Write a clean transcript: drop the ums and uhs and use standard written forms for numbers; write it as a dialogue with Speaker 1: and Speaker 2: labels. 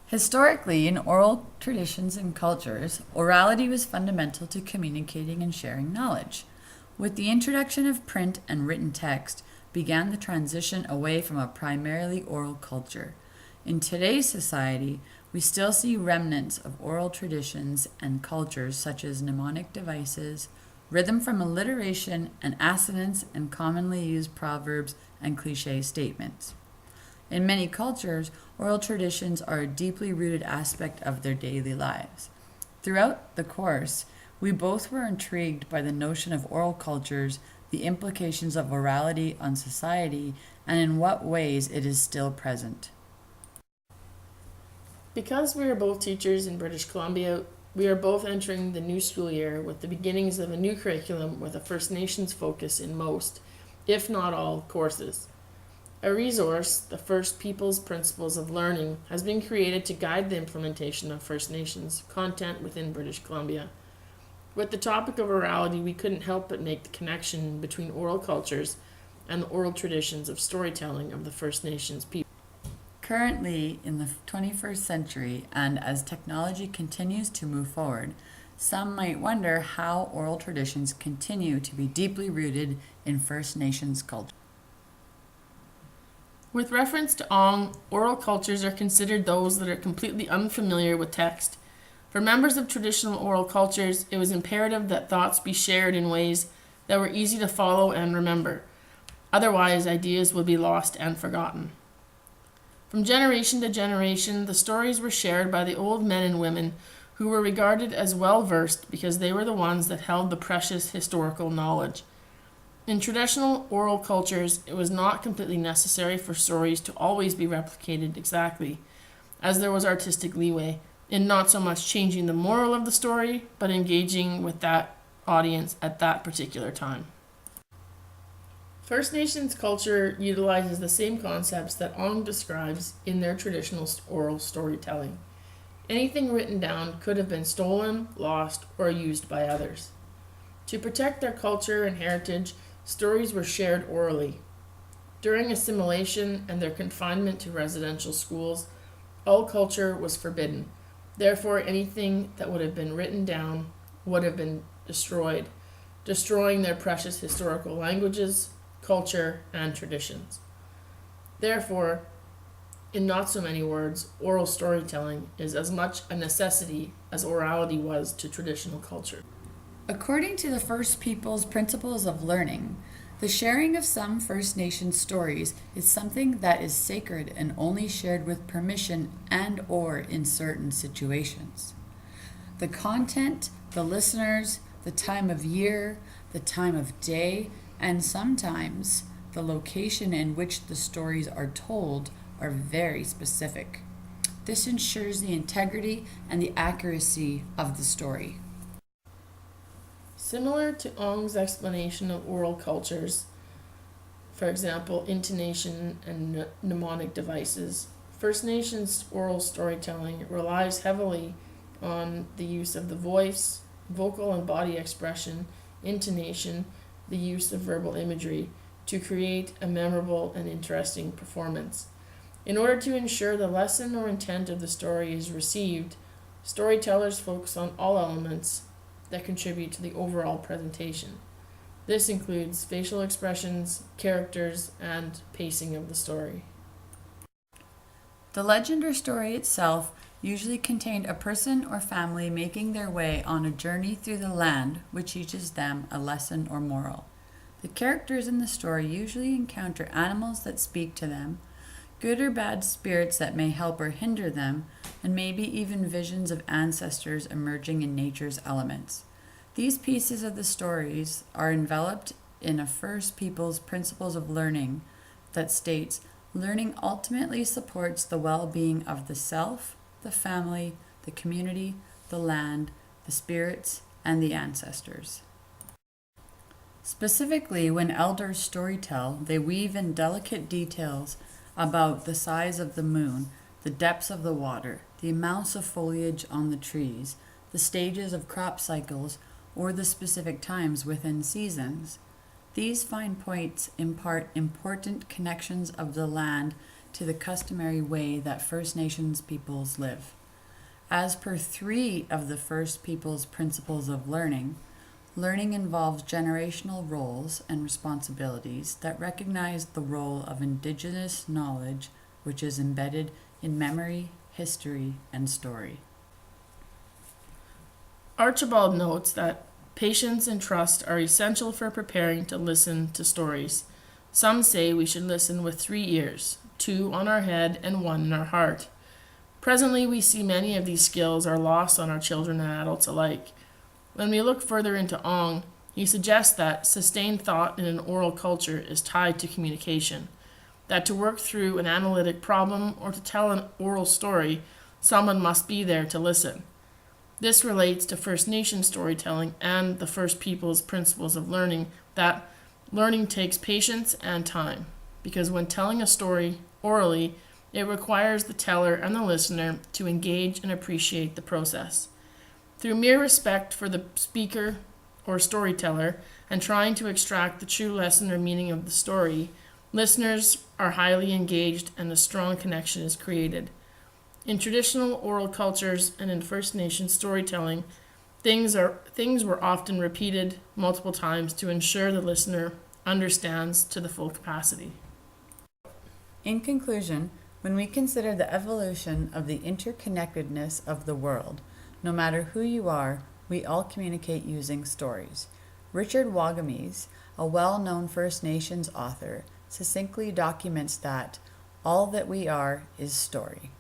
Speaker 1: Historically, in oral traditions and cultures, orality was fundamental to communicating and sharing knowledge. With the introduction of print and written text, began the transition away from a primarily oral culture. In today's society, we still see remnants of oral traditions and cultures such as mnemonic devices, rhythm from alliteration, and assonance and commonly used proverbs and cliche statements. In many cultures, oral traditions are a deeply rooted aspect of their daily lives. Throughout the course, we both were intrigued by the notion of oral cultures, the implications of orality on society, and in what ways it is still present.
Speaker 2: Because we are both teachers in British Columbia, we are both entering the new school year with the beginnings of a new curriculum with a First Nations focus in most, if not all, courses. A resource, the First Peoples Principles of Learning, has been created to guide the implementation of First Nations content within British Columbia. With the topic of orality, we couldn't help but make the connection between oral cultures and the oral traditions of storytelling of the First Nations people.
Speaker 1: Currently, in the 21st century, and as technology continues to move forward, some might wonder how oral traditions continue to be deeply rooted in First Nations culture.
Speaker 2: With reference to Ong, oral cultures are considered those that are completely unfamiliar with text. For members of traditional oral cultures, it was imperative that thoughts be shared in ways that were easy to follow and remember. Otherwise, ideas would be lost and forgotten. From generation to generation, the stories were shared by the old men and women who were regarded as well-versed because they were the ones that held the precious historical knowledge. In traditional oral cultures, it was not completely necessary for stories to always be replicated exactly, as there was artistic leeway in not so much changing the moral of the story, but engaging with that audience at that particular time. First Nations culture utilizes the same concepts that Ong describes in their traditional oral storytelling. Anything written down could have been stolen, lost, or used by others. To protect their culture and heritage, stories were shared orally. During assimilation and their confinement to residential schools, all culture was forbidden. Therefore, anything that would have been written down would have been destroyed, destroying their precious historical languages, culture, and traditions. Therefore, in not so many words, oral storytelling is as much a necessity as orality was to traditional culture.
Speaker 1: According to the First Peoples Principles of Learning, the sharing of some First Nation stories is something that is sacred and only shared with permission and or in certain situations. The content, the listeners, the time of year, the time of day, and sometimes the location in which the stories are told are very specific. This ensures the integrity and the accuracy of the story.
Speaker 2: Similar to Ong's explanation of oral cultures, for example, intonation and mnemonic devices, First Nations oral storytelling relies heavily on the use of the voice, vocal and body expression, intonation, the use of verbal imagery to create a memorable and interesting performance. In order to ensure the lesson or intent of the story is received, storytellers focus on all elements that contribute to the overall presentation. This includes facial expressions, characters, and pacing of the story.
Speaker 1: The legend or story itself usually contained a person or family making their way on a journey through the land which teaches them a lesson or moral. The characters in the story usually encounter animals that speak to them, good or bad spirits that may help or hinder them, and maybe even visions of ancestors emerging in nature's elements. These pieces of the stories are enveloped in a First Peoples Principles of Learning that states, learning ultimately supports the well-being of the self, the family, the community, the land, the spirits, and the ancestors. Specifically, when elders storytell, they weave in delicate details about the size of the moon, the depths of the water, the amounts of foliage on the trees, the stages of crop cycles, or the specific times within seasons. These fine points impart important connections of the land to the customary way that First Nations peoples live. As per 3 of the First Peoples' principles of learning, learning involves generational roles and responsibilities that recognize the role of Indigenous knowledge, which is embedded in memory, history, and story.
Speaker 2: Archibald notes that patience and trust are essential for preparing to listen to stories. Some say we should listen with 3 ears, 2 on our head and 1 in our heart. Presently, we see many of these skills are lost on our children and adults alike. When we look further into Ong, he suggests that sustained thought in an oral culture is tied to communication, that to work through an analytic problem or to tell an oral story, someone must be there to listen. This relates to First Nation storytelling and the First Peoples' principles of learning, that learning takes patience and time, because when telling a story orally, it requires the teller and the listener to engage and appreciate the process. Through mere respect for the speaker or storyteller and trying to extract the true lesson or meaning of the story, listeners are highly engaged and a strong connection is created. In traditional oral cultures and in First Nation storytelling, things were often repeated multiple times to ensure the listener understands to the full capacity.
Speaker 1: In conclusion, when we consider the evolution of the interconnectedness of the world, no matter who you are, we all communicate using stories. Richard Wagamese, a well-known First Nations author, succinctly documents that all that we are is story.